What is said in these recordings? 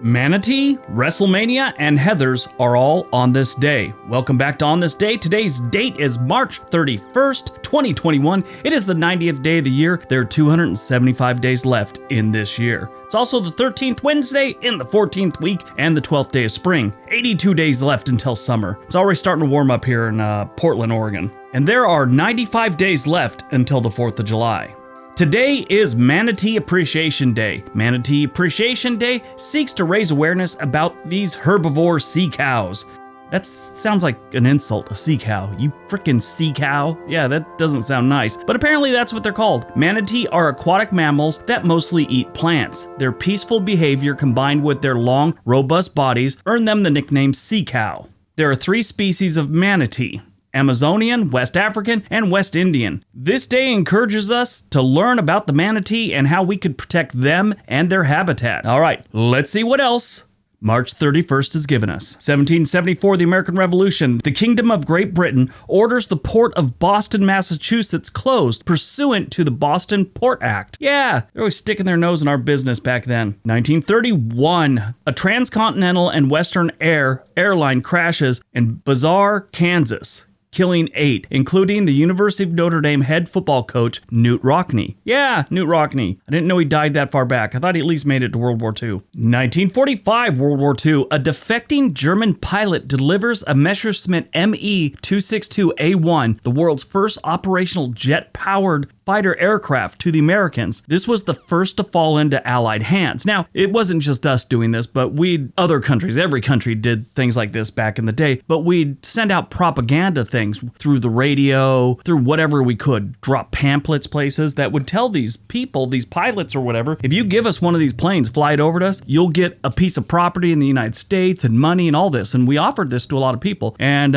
Manatee, WrestleMania, and Heathers are all on this day. Welcome back to On This Day. Today's date is March 31st, 2021. It is the 90th day of the year. There are 275 days left in this year. It's also the 13th Wednesday in the 14th week and the 12th day of spring. 82 days left until summer. It's already starting to warm up here in Portland, Oregon. And there are 95 days left until the 4th of July. Today is Manatee Appreciation Day. Manatee Appreciation Day seeks to raise awareness about these herbivore sea cows. That sounds like an insult, a sea cow. You frickin' sea cow? Yeah, that doesn't sound nice. But apparently that's what they're called. Manatee are aquatic mammals that mostly eat plants. Their peaceful behavior combined with their long, robust bodies earn them the nickname sea cow. There are 3 species of manatee: Amazonian, West African, and West Indian. This day encourages us to learn about the manatee and how we could protect them and their habitat. All right, let's see what else March 31st has given us. 1774, the American Revolution. The Kingdom of Great Britain orders the port of Boston, Massachusetts closed pursuant to the Boston Port Act. Yeah, they're always sticking their nose in our business back then. 1931, a transcontinental and Western airline crashes in Bazaar, Kansas, killing 8, including the University of Notre Dame head football coach, Knute Rockne. Yeah, Knute Rockne. I didn't know he died that far back. I thought he at least made it to World War II. 1945, World War II. A defecting German pilot delivers a Messerschmitt Me-262A1, the world's first operational jet-powered fighter aircraft, to the Americans. This was the first to fall into Allied hands. Now, it wasn't just us doing this, but other countries, every country did things like this back in the day, but we'd send out propaganda things through the radio, through whatever we could, drop pamphlets places that would tell these people, these pilots or whatever, if you give us one of these planes, fly it over to us, you'll get a piece of property in the United States and money and all this. And we offered this to a lot of people. And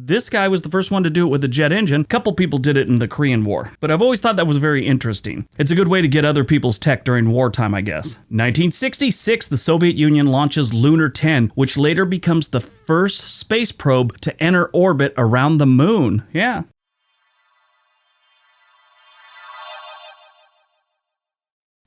this guy was the first one to do it with a jet engine. A couple people did it in the Korean War. But I've always thought that was very interesting. It's a good way to get other people's tech during wartime, I guess. 1966, the Soviet Union launches Lunar 10, which later becomes the first space probe to enter orbit around the moon. Yeah.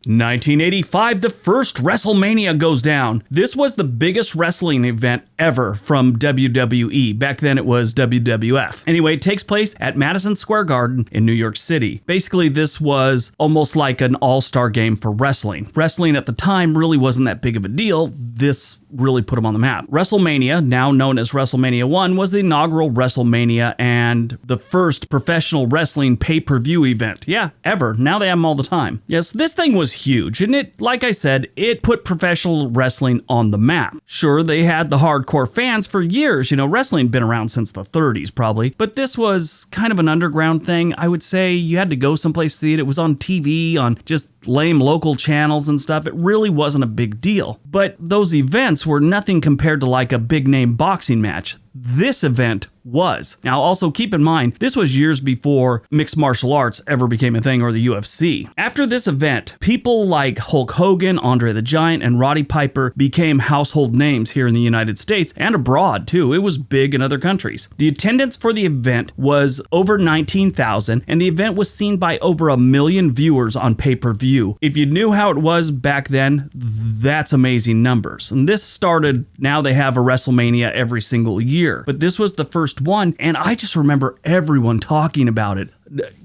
1985, the first WrestleMania goes down. This was the biggest wrestling event ever from WWE. Back then it was WWF. Anyway, it takes place at Madison Square Garden in New York City. Basically, this was almost like an all-star game for wrestling. Wrestling at the time really wasn't that big of a deal. This really put them on the map. WrestleMania, now known as WrestleMania 1, was the inaugural WrestleMania and the first professional wrestling pay-per-view event. Yeah, ever. Now they have them all the time. Yes, this thing was huge, and it, like I said, it put professional wrestling on the map. Sure, they had the hardcore fans for years. You know, wrestling had been around since the 30s probably, but this was kind of an underground thing. I would say you had to go someplace to see it. It was on TV, on just lame local channels and stuff. It really wasn't a big deal. But those events were nothing compared to like a big name boxing match. This event was. Now, also keep in mind, this was years before mixed martial arts ever became a thing, or the UFC. After this event, people like Hulk Hogan, Andre the Giant, and Roddy Piper became household names here in the United States and abroad too. It was big in other countries. The attendance for the event was over 19,000, and the event was seen by over 1 million viewers on pay-per-view. If you knew how it was back then, that's amazing numbers. And this started, now they have a WrestleMania every single year. But this was the first one, and I just remember everyone talking about it.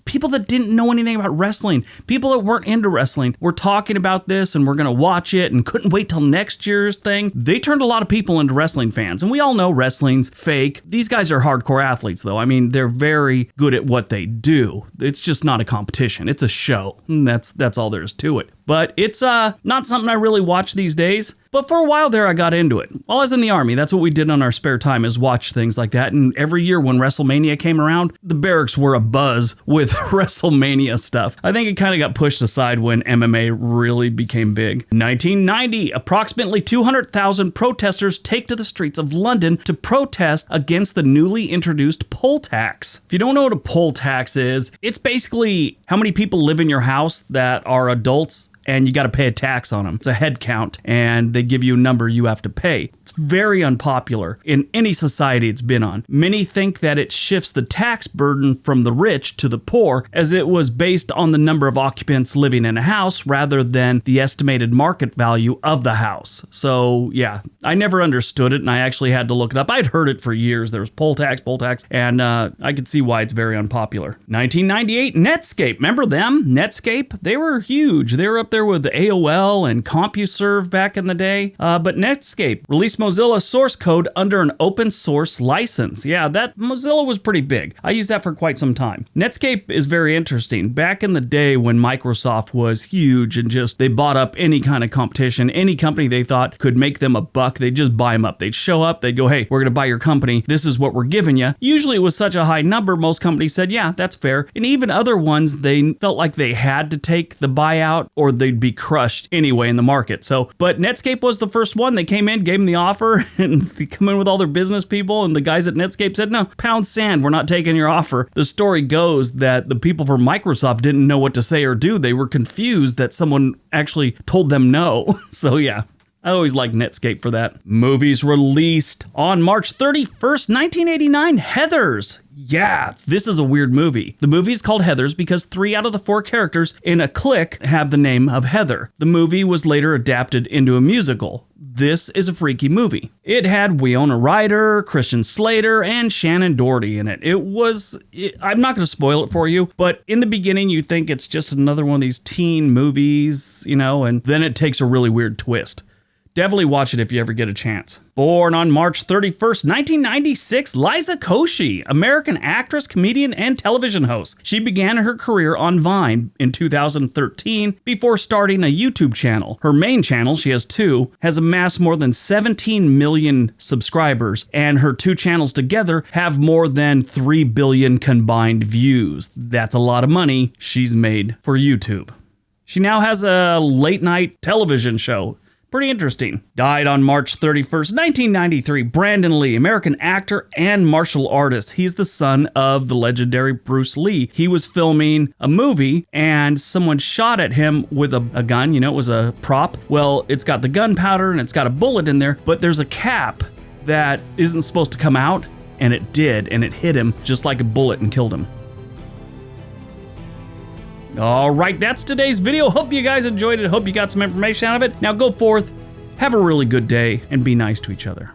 People that didn't know anything about wrestling, people that weren't into wrestling, were talking about this and we're going to watch it and couldn't wait till next year's thing. They turned a lot of people into wrestling fans, and we all know wrestling's fake. These guys are hardcore athletes, though. I mean, they're very good at what they do. It's just not a competition. It's a show. And that's all there is to it. But it's not something I really watch these days. But for a while there, I got into it. While I was in the Army, that's what we did on our spare time, is watch things like that. And every year when WrestleMania came around, the barracks were abuzz with WrestleMania stuff. I think it kind of got pushed aside when MMA really became big. 1990, approximately 200,000 protesters take to the streets of London to protest against the newly introduced poll tax. If you don't know what a poll tax is, it's basically how many people live in your house that are adults and you got to pay a tax on them. It's a head count, and they give you a number you have to pay. It's very unpopular in any society it's been on. Many think that it shifts the tax burden from the rich to the poor, as it was based on the number of occupants living in a house rather than the estimated market value of the house. So yeah, I never understood it, and I actually had to look it up. I'd heard it for years. There was poll tax, and I could see why it's very unpopular. 1998, Netscape. Remember them? Netscape? They were huge. They were up there with AOL and CompuServe back in the day. But Netscape released Mozilla source code under an open source license. Yeah, that Mozilla was pretty big. I used that for quite some time. Netscape is very interesting. Back in the day when Microsoft was huge and just they bought up any kind of competition, any company they thought could make them a buck, they'd just buy them up. They'd show up, they'd go, hey, we're going to buy your company. This is what we're giving you. Usually it was such a high number, most companies said, yeah, that's fair. And even other ones, they felt like they had to take the buyout or they'd be crushed anyway in the market. But Netscape was the first one. They came in, gave them the offer, and they come in with all their business people, and the guys at Netscape said, no, pound sand, we're not taking your offer. The story goes that the people from Microsoft didn't know what to say or do. They were confused that someone actually told them no. So yeah. I always liked Netscape for that. Movies released on March 31st, 1989, Heathers. Yeah, this is a weird movie. The movie is called Heathers because 3 out of the 4 characters in a clique have the name of Heather. The movie was later adapted into a musical. This is a freaky movie. It had Winona Ryder, Christian Slater, and Shannon Doherty in it. I'm not going to spoil it for you, but in the beginning you think it's just another one of these teen movies, and then it takes a really weird twist. Definitely watch it if you ever get a chance. Born on March 31st, 1996, Liza Koshy, American actress, comedian, and television host. She began her career on Vine in 2013 before starting a YouTube channel. Her main channel, she has 2, has amassed more than 17 million subscribers, and her 2 channels together have more than 3 billion combined views. That's a lot of money she's made for YouTube. She now has a late-night television show. Pretty interesting. Died on March 31st, 1993. Brandon Lee, American actor and martial artist. He's the son of the legendary Bruce Lee. He was filming a movie and someone shot at him with a gun. It was a prop. Well, it's got the gunpowder and it's got a bullet in there, but there's a cap that isn't supposed to come out, and it did, and it hit him just like a bullet and killed him. All right, that's today's video. Hope you guys enjoyed it. Hope you got some information out of it. Now go forth, have a really good day, and be nice to each other.